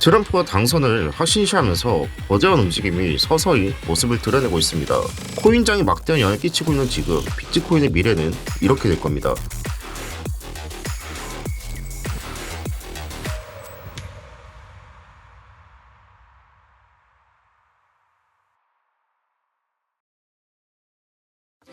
트럼프가 당선을 확신시하면서 거대한 움직임이 서서히 모습을 드러내고 있습니다. 코인장이 막대한 영향을 끼치고 있는 지금 비트코인의 미래는 이렇게 될 겁니다.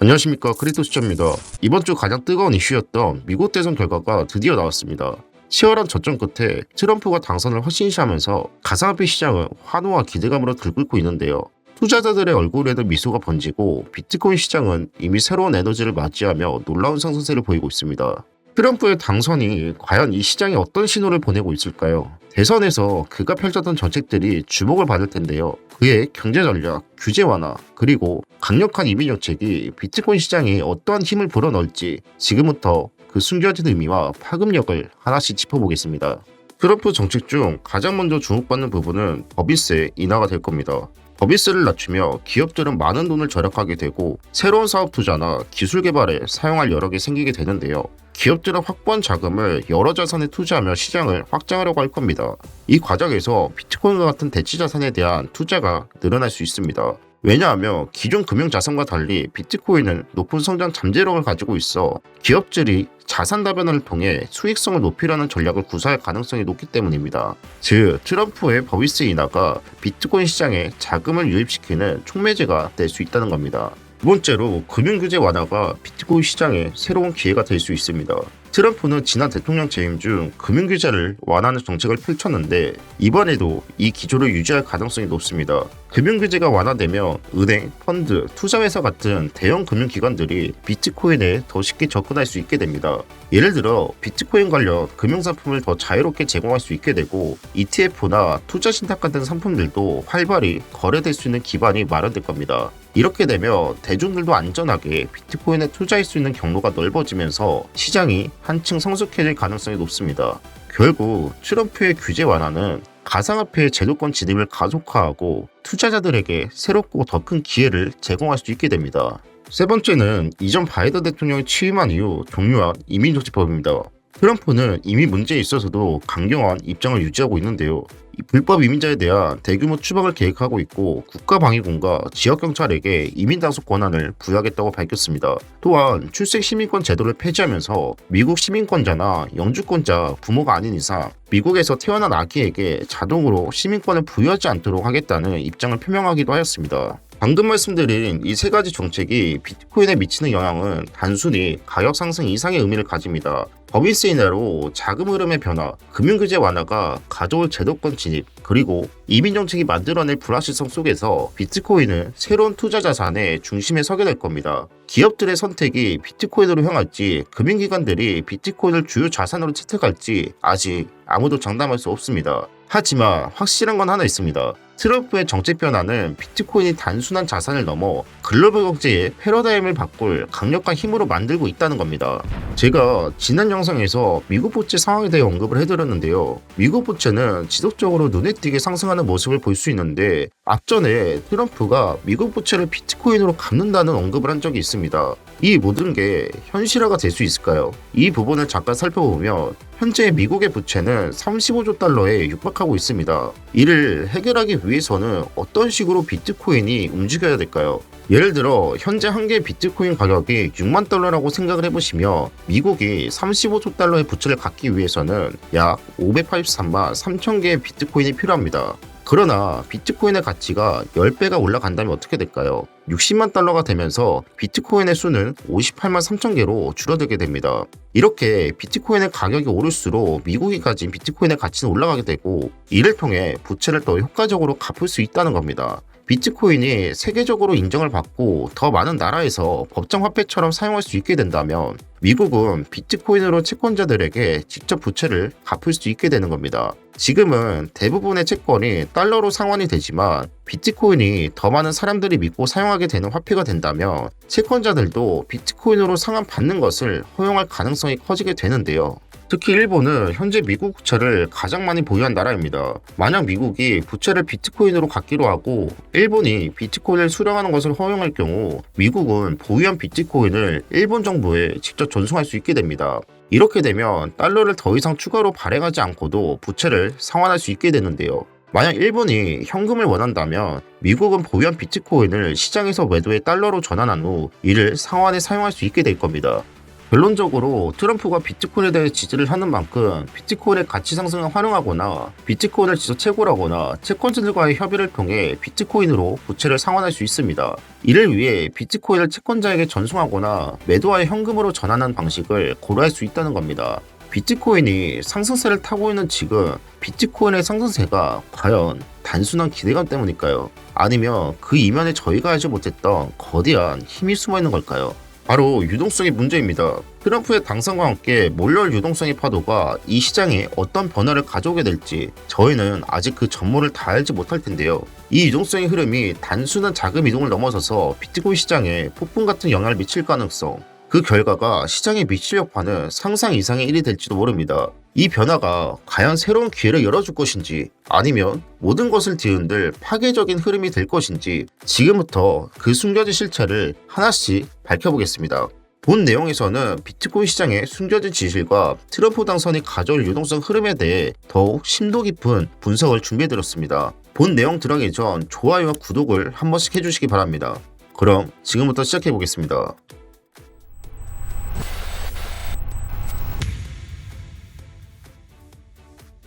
안녕하십니까, 크리토스입니다. 이번 주 가장 뜨거운 이슈였던 미국 대선 결과가 드디어 나왔습니다. 치열한 전전 끝에 트럼프가 당선을 확신시하면서 가상화폐 시장은 환호와 기대감으로 들끓고 있는데요. 투자자들의 얼굴에는 미소가 번지고 비트코인 시장은 이미 새로운 에너지를 맞이하며 놀라운 상승세를 보이고 있습니다. 트럼프의 당선이 과연 이 시장에 어떤 신호를 보내고 있을까요? 대선에서 그가 펼쳤던 정책들이 주목을 받을 텐데요. 그의 경제 전략, 규제 완화, 그리고 강력한 이민 정책이 비트코인 시장에 어떠한 힘을 불어넣을지 지금부터 그 숨겨진 의미와 파급력을 하나씩 짚어보겠습니다. 트럼프 정책 중 가장 먼저 주목받는 부분은 법인세 인하가 될 겁니다. 법인세를 낮추며 기업들은 많은 돈을 절약하게 되고 새로운 사업 투자나 기술 개발에 사용할 여력이 생기게 되는데요. 기업들은 확보한 자금을 여러 자산에 투자하며 시장을 확장하려고 할 겁니다. 이 과정에서 비트코인과 같은 대체 자산에 대한 투자가 늘어날 수 있습니다. 왜냐하면 기존 금융자산과 달리 비트코인은 높은 성장 잠재력을 가지고 있어 기업들이 자산 다변화를 통해 수익성을 높이려는 전략을 구사할 가능성이 높기 때문입니다. 즉, 트럼프의 법인세 인하가 비트코인 시장에 자금을 유입시키는 촉매제가 될 수 있다는 겁니다. 두 번째로 금융규제 완화가 비트코인 시장에 새로운 기회가 될 수 있습니다. 트럼프는 지난 대통령 재임 중 금융규제를 완화하는 정책을 펼쳤는데 이번에도 이 기조를 유지할 가능성이 높습니다. 금융규제가 완화되면 은행, 펀드, 투자회사 같은 대형 금융기관들이 비트코인에 더 쉽게 접근할 수 있게 됩니다. 예를 들어 비트코인 관련 금융상품을 더 자유롭게 제공할 수 있게 되고 ETF나 투자신탁 같은 상품들도 활발히 거래될 수 있는 기반이 마련될 겁니다. 이렇게 되면 대중들도 안전하게 비트코인에 투자할 수 있는 경로가 넓어지면서 시장이 한층 성숙해질 가능성이 높습니다. 결국 트럼프의 규제 완화는 가상화폐의 제도권 진입을 가속화하고 투자자들에게 새롭고 더 큰 기회를 제공할 수 있게 됩니다. 세 번째는 이전 바이든 대통령이 취임한 이후 종료한 이민정책법입니다. 트럼프는 이미 문제에 있어서도 강경한 입장을 유지하고 있는데요. 이 불법 이민자에 대한 대규모 추방을 계획하고 있고 국가방위군과 지역경찰에게 이민 단속 권한을 부여하겠다고 밝혔습니다. 또한 출생 시민권 제도를 폐지하면서 미국 시민권자나 영주권자 부모가 아닌 이상 미국에서 태어난 아기에게 자동으로 시민권을 부여하지 않도록 하겠다는 입장을 표명하기도 하였습니다. 방금 말씀드린 이 세 가지 정책이 비트코인에 미치는 영향은 단순히 가격 상승 이상의 의미를 가집니다. 법인세 인하로 자금 흐름의 변화, 금융규제 완화가 가져올 제도권 진입, 그리고 이민 정책이 만들어낼 불확실성 속에서 비트코인은 새로운 투자 자산의 중심에 서게 될 겁니다. 기업들의 선택이 비트코인으로 향할지 금융기관들이 비트코인을 주요 자산으로 채택할지 아직 아무도 장담할 수 없습니다. 하지만 확실한 건 하나 있습니다. 트럼프의 정책 변화는 비트코인이 단순한 자산을 넘어 글로벌 경제의 패러다임을 바꿀 강력한 힘으로 만들고 있다는 겁니다. 제가 지난 영상에서 미국 부채 상황에 대해 언급을 해드렸는데요. 미국 부채는 지속적으로 눈에 띄게 상승하는 모습을 볼 수 있는데 앞전에 트럼프가 미국 부채를 비트코인으로 갚는다는 언급을 한 적이 있습니다. 이 모든 게 현실화가 될 수 있을까요? 이 부분을 잠깐 살펴보면 현재 미국의 부채는 35조 달러에 육박하고 있습니다. 이를 해결하기 위해서는 어떤 식으로 비트코인이 움직여야 될까요? 예를 들어 현재 한 개의 비트코인 가격이 6만 달러라고 생각을 해보시면 미국이 35조 달러의 부채를 갚기 위해서는 약 583만 3천 개의 비트코인이 필요합니다. 그러나 비트코인의 가치가 10배가 올라간다면 어떻게 될까요? 60만 달러가 되면서 비트코인의 수는 58만 3천 개로 줄어들게 됩니다. 이렇게 비트코인의 가격이 오를수록 미국이 가진 비트코인의 가치는 올라가게 되고 이를 통해 부채를 더 효과적으로 갚을 수 있다는 겁니다. 비트코인이 세계적으로 인정을 받고 더 많은 나라에서 법정 화폐처럼 사용할 수 있게 된다면 미국은 비트코인으로 채권자들에게 직접 부채를 갚을 수 있게 되는 겁니다. 지금은 대부분의 채권이 달러로 상환이 되지만 비트코인이 더 많은 사람들이 믿고 사용하게 되는 화폐가 된다면 채권자들도 비트코인으로 상환받는 것을 허용할 가능성이 커지게 되는데요. 특히 일본은 현재 미국 부채를 가장 많이 보유한 나라입니다. 만약 미국이 부채를 비트코인으로 갚기로 하고 일본이 비트코인을 수령하는 것을 허용할 경우 미국은 보유한 비트코인을 일본 정부에 직접 전송할 수 있게 됩니다. 이렇게 되면 달러를 더 이상 추가로 발행하지 않고도 부채를 상환할 수 있게 되는데요. 만약 일본이 현금을 원한다면 미국은 보유한 비트코인을 시장에서 매도해 달러로 전환한 후 이를 상환에 사용할 수 있게 될 겁니다. 결론적으로 트럼프가 비트코인에 대해 지지를 하는 만큼 비트코인의 가치 상승을 활용하거나 비트코인을 지속 채굴하거나 채권자들과의 협의를 통해 비트코인으로 부채를 상환할 수 있습니다. 이를 위해 비트코인을 채권자에게 전송하거나 매도하여 현금으로 전환하는 방식을 고려할 수 있다는 겁니다. 비트코인이 상승세를 타고 있는 지금 비트코인의 상승세가 과연 단순한 기대감 때문일까요? 아니면 그 이면에 저희가 알지 못했던 거대한 힘이 숨어 있는 걸까요? 바로 유동성의 문제입니다. 트럼프의 당선과 함께 몰려올 유동성의 파도가 이 시장에 어떤 변화를 가져오게 될지 저희는 아직 그 전모를 다 알지 못할 텐데요. 이 유동성의 흐름이 단순한 자금 이동을 넘어서서 비트코인 시장에 폭풍 같은 영향을 미칠 가능성, 그 결과가 시장에 미칠 여파는 상상 이상의 일이 될지도 모릅니다. 이 변화가 과연 새로운 기회를 열어줄 것인지 아니면 모든 것을 뒤흔들 파괴적인 흐름이 될 것인지 지금부터 그 숨겨진 실체를 하나씩 밝혀보겠습니다. 본 내용에서는 비트코인 시장의 숨겨진 진실과 트럼프 당선이 가져올 유동성 흐름에 대해 더욱 심도 깊은 분석을 준비해드렸습니다. 본 내용 들어가기 전 좋아요와 구독을 한 번씩 해주시기 바랍니다. 그럼 지금부터 시작해보겠습니다.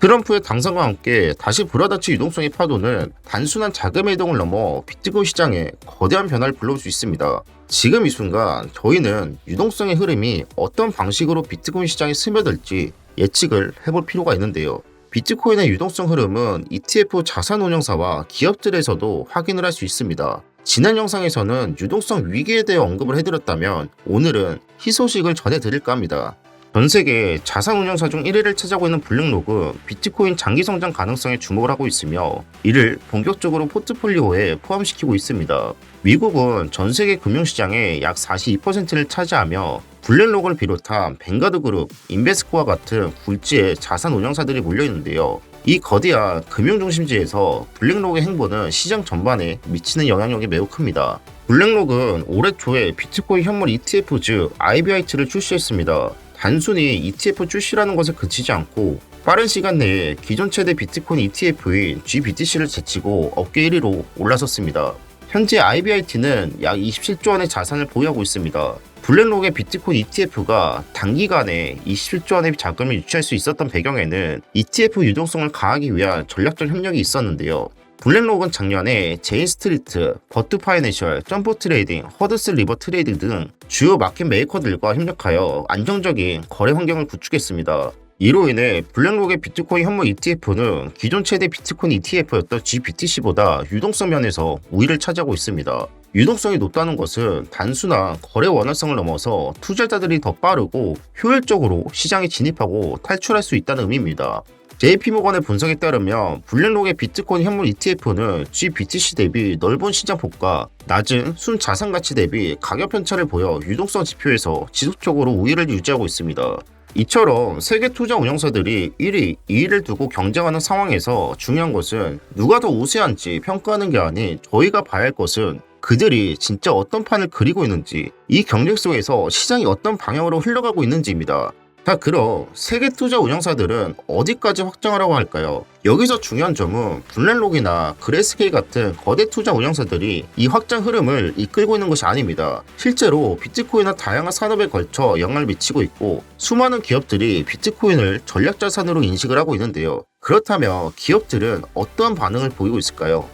트럼프의 당선과 함께 다시 불어닥칠 유동성의 파도는 단순한 자금의 이동을 넘어 비트코인 시장에 거대한 변화를 불러올 수 있습니다. 지금 이 순간 저희는 유동성의 흐름이 어떤 방식으로 비트코인 시장에 스며들지 예측을 해볼 필요가 있는데요. 비트코인의 유동성 흐름은 ETF 자산운용사와 기업들에서도 확인을 할 수 있습니다. 지난 영상에서는 유동성 위기에 대해 언급을 해드렸다면 오늘은 희소식을 전해드릴까 합니다. 전 세계 자산운용사 중 1위를 차지하고 있는 블랙록은 비트코인 장기 성장 가능성에 주목을 하고 있으며 이를 본격적으로 포트폴리오에 포함시키고 있습니다. 미국은 전 세계 금융시장의 약 42%를 차지하며 블랙록을 비롯한 뱅가드 그룹, 인베스코와 같은 굴지의 자산운용사들이 몰려있는데요. 이 거대한 금융중심지에서 블랙록의 행보는 시장 전반에 미치는 영향력이 매우 큽니다. 블랙록은 올해 초에 비트코인 현물 ETF 즉 IBIT를 출시했습니다. 단순히 ETF 출시라는 것에 그치지 않고 빠른 시간 내에 기존 최대 비트코인 ETF인 GBTC를 제치고 업계 1위로 올라섰습니다. 현재 IBIT는 약 27조 원의 자산을 보유하고 있습니다. 블랙록의 비트코인 ETF가 단기간에 27조 원의 자금을 유치할 수 있었던 배경에는 ETF 유동성을 가하기 위한 전략적 협력이 있었는데요. 블랙록은 작년에 제인스트리트, 버트 파이낸셜, 점프 트레이딩, 허드스 리버 트레이딩 등 주요 마켓 메이커들과 협력하여 안정적인 거래 환경을 구축했습니다. 이로 인해 블랙록의 비트코인 현물 ETF는 기존 최대 비트코인 ETF였던 GBTC보다 유동성 면에서 우위를 차지하고 있습니다. 유동성이 높다는 것은 단순한 거래 원활성을 넘어서 투자자들이 더 빠르고 효율적으로 시장에 진입하고 탈출할 수 있다는 의미입니다. JP모건의 분석에 따르면 블랙록의 비트코인 현물 ETF는 GBTC 대비 넓은 시장 폭과 낮은 순자산 가치 대비 가격 편차를 보여 유동성 지표에서 지속적으로 우위를 유지하고 있습니다. 이처럼 세계 투자 운영사들이 1위, 2위를 두고 경쟁하는 상황에서 중요한 것은 누가 더 우세한지 평가하는 게 아닌 저희가 봐야 할 것은 그들이 진짜 어떤 판을 그리고 있는지, 이 경쟁 속에서 시장이 어떤 방향으로 흘러가고 있는지입니다. 자, 그럼 세계 투자 운영사들은 어디까지 확장하라고 할까요? 여기서 중요한 점은 블랙록이나 그레스케이 같은 거대 투자 운영사들이 이 확장 흐름을 이끌고 있는 것이 아닙니다. 실제로 비트코인은 다양한 산업에 걸쳐 영향을 미치고 있고 수많은 기업들이 비트코인을 전략자산으로 인식을 하고 있는데요. 그렇다면 기업들은 어떠한 반응을 보이고 있을까요?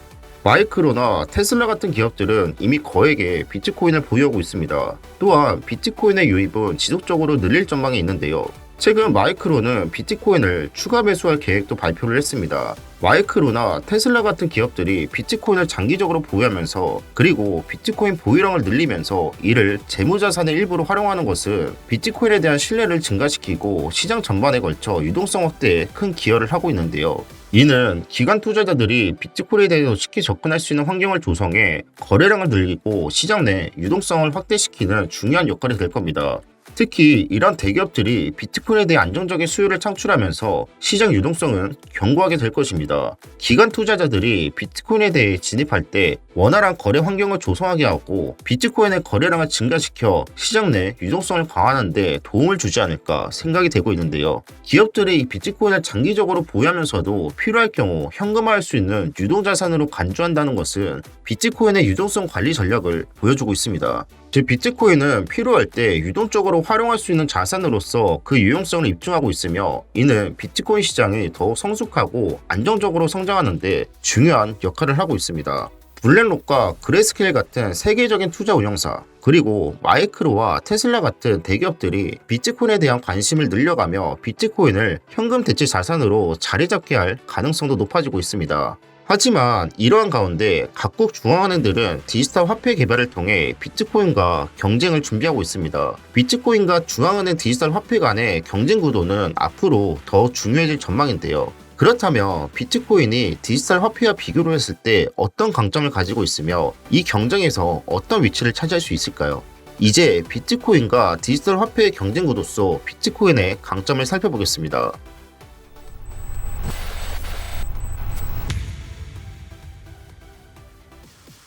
마이크로나 테슬라 같은 기업들은 이미 거액의 비트코인을 보유하고 있습니다. 또한 비트코인의 유입은 지속적으로 늘릴 전망이 있는데요. 최근 마이크로는 비트코인을 추가 매수할 계획도 발표를 했습니다. 마이크로나 테슬라 같은 기업들이 비트코인을 장기적으로 보유하면서 그리고 비트코인 보유량을 늘리면서 이를 재무자산의 일부로 활용하는 것은 비트코인에 대한 신뢰를 증가시키고 시장 전반에 걸쳐 유동성 확대에 큰 기여를 하고 있는데요. 이는 기관 투자자들이 비트코인에 대해서 쉽게 접근할 수 있는 환경을 조성해 거래량을 늘리고 시장 내 유동성을 확대시키는 중요한 역할이 될 겁니다. 특히 이런 대기업들이 비트코인에 대해 안정적인 수요를 창출하면서 시장 유동성은 견고하게 될 것입니다. 기관 투자자들이 비트코인에 대해 진입할 때 원활한 거래 환경을 조성하게 하고 비트코인의 거래량을 증가시켜 시장 내 유동성을 강화하는 데 도움을 주지 않을까 생각이 되고 있는데요. 기업들이 이 비트코인을 장기적으로 보유하면서도 필요할 경우 현금화할 수 있는 유동자산으로 간주한다는 것은 비트코인의 유동성 관리 전략을 보여주고 있습니다. 즉 비트코인은 필요할 때 유동적으로 활용할 수 있는 자산으로서 그 유용성을 입증하고 있으며 이는 비트코인 시장이 더욱 성숙하고 안정적으로 성장하는 데 중요한 역할을 하고 있습니다. 블랙록과 그레스케일 같은 세계적인 투자 운용사 그리고 마이크로와 테슬라 같은 대기업들이 비트코인에 대한 관심을 늘려가며 비트코인을 현금 대체 자산으로 자리 잡게 할 가능성도 높아지고 있습니다. 하지만 이러한 가운데 각국 중앙은행들은 디지털 화폐 개발을 통해 비트코인과 경쟁을 준비하고 있습니다. 비트코인과 중앙은행 디지털 화폐 간의 경쟁 구도는 앞으로 더 중요해질 전망인데요. 그렇다면 비트코인이 디지털 화폐와 비교를 했을 때 어떤 강점을 가지고 있으며 이 경쟁에서 어떤 위치를 차지할 수 있을까요? 이제 비트코인과 디지털 화폐의 경쟁 구도 속 비트코인의 강점을 살펴보겠습니다.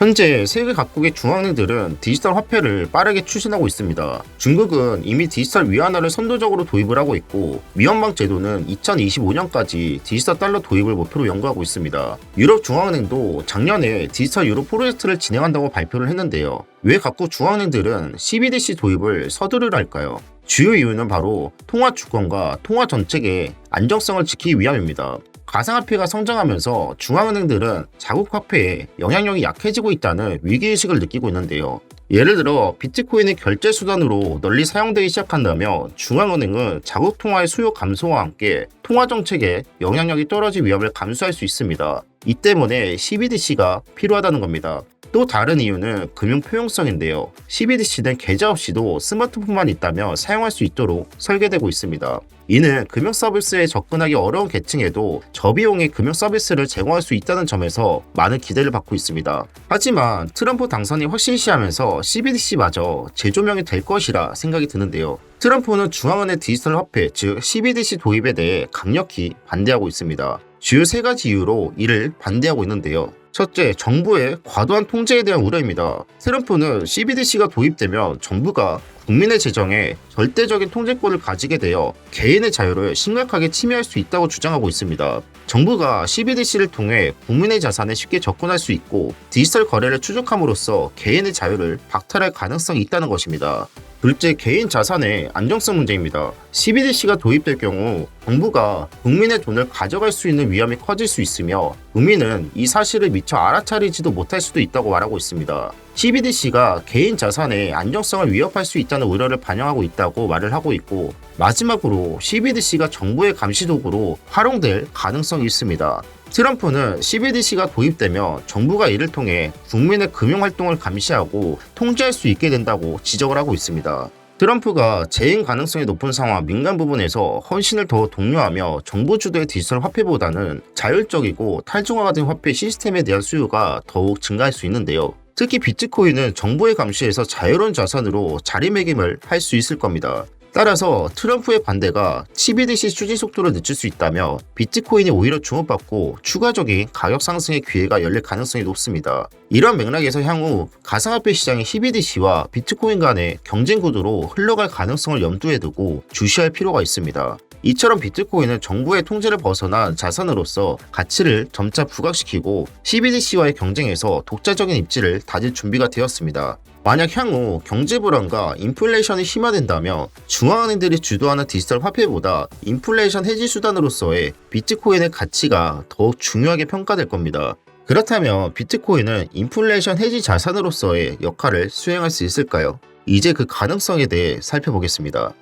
현재 세계 각국의 중앙은행들은 디지털 화폐를 빠르게 추진하고 있습니다. 중국은 이미 디지털 위안화를 선도적으로 도입을 하고 있고 미연방 제도는 2025년까지 디지털 달러 도입을 목표로 연구하고 있습니다. 유럽 중앙은행도 작년에 디지털 유로 프로젝트를 진행한다고 발표를 했는데요. 왜 각국 중앙은행들은 CBDC 도입을 서두르랄까요? 주요 이유는 바로 통화 주권과 통화 정책의 안정성을 지키기 위함입니다. 가상화폐가 성장하면서 중앙은행들은 자국 화폐에 영향력이 약해지고 있다는 위기의식을 느끼고 있는데요. 예를 들어 비트코인이 결제 수단으로 널리 사용되기 시작한다면 중앙은행은 자국 통화의 수요 감소와 함께 통화 정책의 영향력이 떨어질 위험을 감수할 수 있습니다. 이 때문에 CBDC가 필요하다는 겁니다. 또 다른 이유는 금융 포용성인데요. CBDC는 계좌 없이도 스마트폰만 있다면 사용할 수 있도록 설계되고 있습니다. 이는 금융 서비스에 접근하기 어려운 계층에도 저비용의 금융 서비스를 제공할 수 있다는 점에서 많은 기대를 받고 있습니다. 하지만 트럼프 당선이 확신시하면서 CBDC마저 재조명이 될 것이라 생각이 드는데요. 트럼프는 중앙은행 디지털 화폐 즉 CBDC 도입에 대해 강력히 반대하고 있습니다. 주요 세 가지 이유로 이를 반대하고 있는데요. 첫째, 정부의 과도한 통제에 대한 우려입니다. 트럼프는 CBDC가 도입되면 정부가 국민의 재정에 절대적인 통제권을 가지게 되어 개인의 자유를 심각하게 침해할 수 있다고 주장하고 있습니다. 정부가 CBDC를 통해 국민의 자산에 쉽게 접근할 수 있고 디지털 거래를 추적함으로써 개인의 자유를 박탈할 가능성이 있다는 것입니다. 둘째, 개인 자산의 안정성 문제입니다. CBDC가 도입될 경우 정부가 국민의 돈을 가져갈 수 있는 위험이 커질 수 있으며 국민은 이 사실을 미처 알아차리지도 못할 수도 있다고 말하고 있습니다. CBDC가 개인 자산의 안정성을 위협할 수 있다는 우려를 반영하고 있다고 말을 하고 있고 마지막으로 CBDC가 정부의 감시 도구로 활용될 가능성이 있습니다. 트럼프는 CBDC가 도입되면 정부가 이를 통해 국민의 금융활동을 감시하고 통제할 수 있게 된다고 지적을 하고 있습니다. 트럼프가 재임 가능성이 높은 상황 민간 부분에서 헌신을 더 독려하며 정부 주도의 디지털 화폐보다는 자율적이고 탈중앙화 된 화폐 시스템에 대한 수요가 더욱 증가할 수 있는데요. 특히 비트코인은 정부의 감시에서 자유로운 자산으로 자리매김을 할 수 있을 겁니다. 따라서 트럼프의 반대가 CBDC 추진 속도를 늦출 수 있다며 비트코인이 오히려 주목받고 추가적인 가격 상승의 기회가 열릴 가능성이 높습니다. 이런 맥락에서 향후 가상화폐 시장의 CBDC와 비트코인 간의 경쟁 구도로 흘러갈 가능성을 염두에 두고 주시할 필요가 있습니다. 이처럼 비트코인은 정부의 통제를 벗어난 자산으로서 가치를 점차 부각시키고 CBDC와의 경쟁에서 독자적인 입지를 다질 준비가 되었습니다. 만약 향후 경제 불안과 인플레이션이 심화된다면 중앙은행들이 주도하는 디지털 화폐보다 인플레이션 해지 수단으로서의 비트코인의 가치가 더욱 중요하게 평가될 겁니다. 그렇다면 비트코인은 인플레이션 해지 자산으로서의 역할을 수행할 수 있을까요? 이제 그 가능성에 대해 살펴보겠습니다.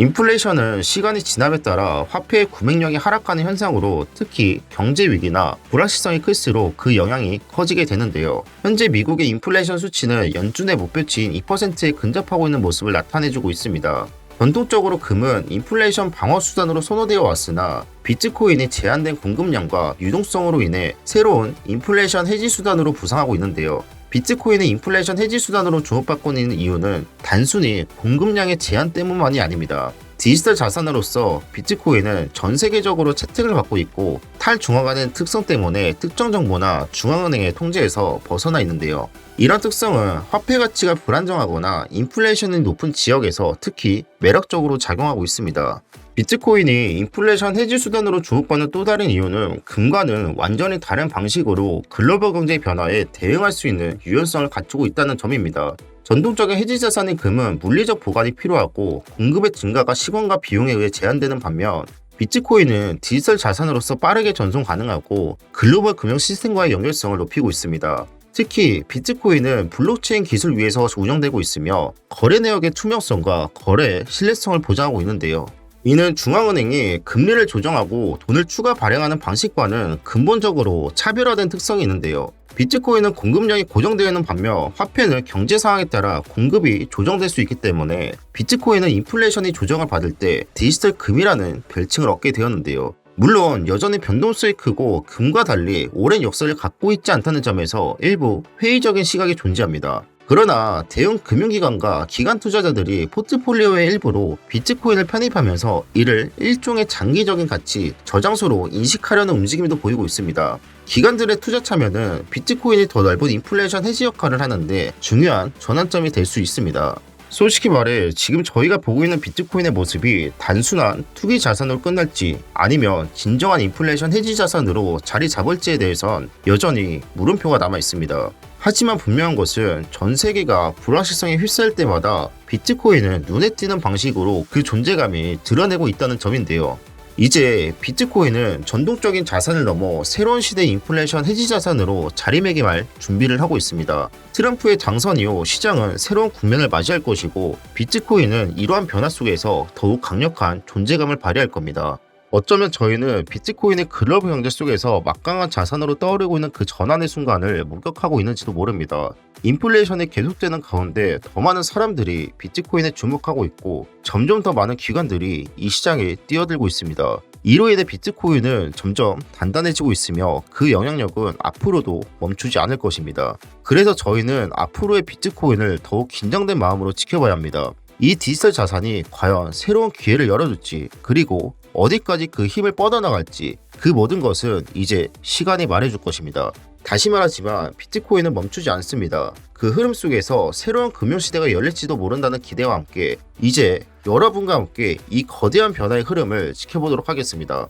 인플레이션은 시간이 지남에 따라 화폐의 구매력이 하락하는 현상으로 특히 경제 위기나 불확실성이 클수록 그 영향이 커지게 되는데요. 현재 미국의 인플레이션 수치는 연준의 목표치인 2%에 근접하고 있는 모습을 나타내주고 있습니다. 전통적으로 금은 인플레이션 방어 수단으로 선호되어 왔으나 비트코인이 제한된 공급량과 유동성으로 인해 새로운 인플레이션 해지 수단으로 부상하고 있는데요. 비트코인의 인플레이션 해지 수단으로 주목받고 있는 이유는 단순히 공급량의 제한 때문만이 아닙니다. 디지털 자산으로서 비트코인은 전 세계적으로 채택을 받고 있고 탈중앙화된 특성 때문에 특정 정부나 중앙은행의 통제에서 벗어나 있는데요. 이런 특성은 화폐 가치가 불안정하거나 인플레이션이 높은 지역에서 특히 매력적으로 작용하고 있습니다. 비트코인이 인플레이션 해지 수단으로 주목받는 또 다른 이유는 금과는 완전히 다른 방식으로 글로벌 경제 변화에 대응할 수 있는 유연성을 갖추고 있다는 점입니다. 전통적인 해지 자산인 금은 물리적 보관이 필요하고 공급의 증가가 시간과 비용에 의해 제한되는 반면 비트코인은 디지털 자산으로서 빠르게 전송 가능하고 글로벌 금융 시스템과의 연결성을 높이고 있습니다. 특히 비트코인은 블록체인 기술 위에서 운영되고 있으며 거래 내역의 투명성과 거래의 신뢰성을 보장하고 있는데요. 이는 중앙은행이 금리를 조정하고 돈을 추가 발행하는 방식과는 근본적으로 차별화된 특성이 있는데요. 비트코인은 공급량이 고정되어 있는 반면 화폐는 경제 상황에 따라 공급이 조정될 수 있기 때문에 비트코인은 인플레이션이 조정을 받을 때 디지털 금이라는 별칭을 얻게 되었는데요. 물론 여전히 변동성이 크고 금과 달리 오랜 역사를 갖고 있지 않다는 점에서 일부 회의적인 시각이 존재합니다. 그러나 대형 금융기관과 기관 투자자들이 포트폴리오의 일부로 비트코인을 편입하면서 이를 일종의 장기적인 가치, 저장소로 인식하려는 움직임도 보이고 있습니다. 기관들의 투자 참여는 비트코인이 더 넓은 인플레이션 해지 역할을 하는데 중요한 전환점이 될 수 있습니다. 솔직히 말해 지금 저희가 보고 있는 비트코인의 모습이 단순한 투기 자산으로 끝날지 아니면 진정한 인플레이션 해지 자산으로 자리 잡을지에 대해선 여전히 물음표가 남아 있습니다. 하지만 분명한 것은 전 세계가 불확실성에 휩싸일 때마다 비트코인은 눈에 띄는 방식으로 그 존재감이 드러내고 있다는 점인데요. 이제 비트코인은 전통적인 자산을 넘어 새로운 시대의 인플레이션 해지 자산으로 자리매김할 준비를 하고 있습니다. 트럼프의 당선 이후 시장은 새로운 국면을 맞이할 것이고 비트코인은 이러한 변화 속에서 더욱 강력한 존재감을 발휘할 겁니다. 어쩌면 저희는 비트코인의 글로벌 경제 속에서 막강한 자산으로 떠오르고 있는 그 전환의 순간을 목격하고 있는지도 모릅니다. 인플레이션이 계속되는 가운데 더 많은 사람들이 비트코인에 주목하고 있고 점점 더 많은 기관들이 이 시장에 뛰어들고 있습니다. 이로 인해 비트코인은 점점 단단해지고 있으며 그 영향력은 앞으로도 멈추지 않을 것입니다. 그래서 저희는 앞으로의 비트코인을 더욱 긴장된 마음으로 지켜봐야 합니다. 이 디지털 자산이 과연 새로운 기회를 열어줄지 그리고 어디까지 그 힘을 뻗어나갈지 그 모든 것은 이제 시간이 말해줄 것입니다. 다시 말하지만 비트코인은 멈추지 않습니다. 그 흐름 속에서 새로운 금융시대가 열릴지도 모른다는 기대와 함께 이제 여러분과 함께 이 거대한 변화의 흐름을 지켜보도록 하겠습니다.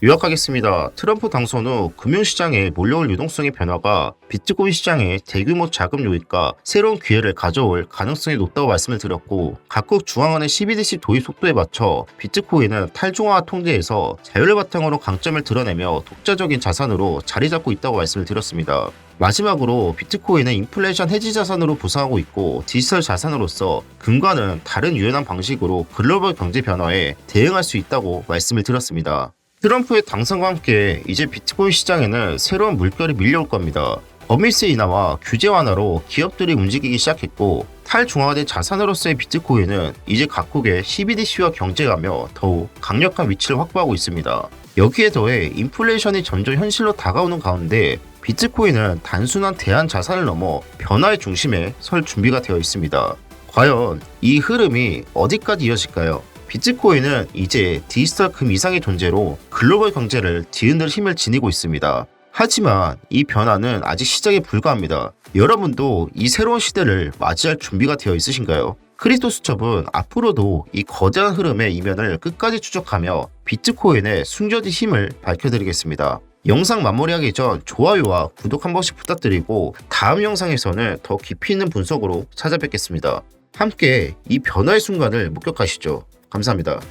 요약하겠습니다. 트럼프 당선 후 금융시장에 몰려올 유동성의 변화가 비트코인 시장의 대규모 자금 요입과 새로운 기회를 가져올 가능성이 높다고 말씀을 드렸고 각국 중앙은행 CBDC 도입 속도에 맞춰 비트코인은 탈중앙화 통제에서 자율을 바탕으로 강점을 드러내며 독자적인 자산으로 자리 잡고 있다고 말씀을 드렸습니다. 마지막으로 비트코인은 인플레이션 해지 자산으로 부상하고 있고 디지털 자산으로서 금과는 다른 유연한 방식으로 글로벌 경제 변화에 대응할 수 있다고 말씀을 드렸습니다. 트럼프의 당선과 함께 이제 비트코인 시장에는 새로운 물결이 밀려올 겁니다. 법인세 인하와 규제 완화로 기업들이 움직이기 시작했고 탈중앙화된 자산으로서의 비트코인은 이제 각국의 CBDC와 경쟁하며 더욱 강력한 위치를 확보하고 있습니다. 여기에 더해 인플레이션이 점점 현실로 다가오는 가운데 비트코인은 단순한 대안 자산을 넘어 변화의 중심에 설 준비가 되어 있습니다. 과연 이 흐름이 어디까지 이어질까요? 비트코인은 이제 디지털 금 이상의 존재로 글로벌 경제를 뒤흔들 힘을 지니고 있습니다. 하지만 이 변화는 아직 시작에 불과합니다. 여러분도 이 새로운 시대를 맞이할 준비가 되어 있으신가요? 크리토스첩은 앞으로도 이 거대한 흐름의 이면을 끝까지 추적하며 비트코인의 숨겨진 힘을 밝혀드리겠습니다. 영상 마무리하기 전 좋아요와 구독 한 번씩 부탁드리고 다음 영상에서는 더 깊이 있는 분석으로 찾아뵙겠습니다. 함께 이 변화의 순간을 목격하시죠. 감사합니다.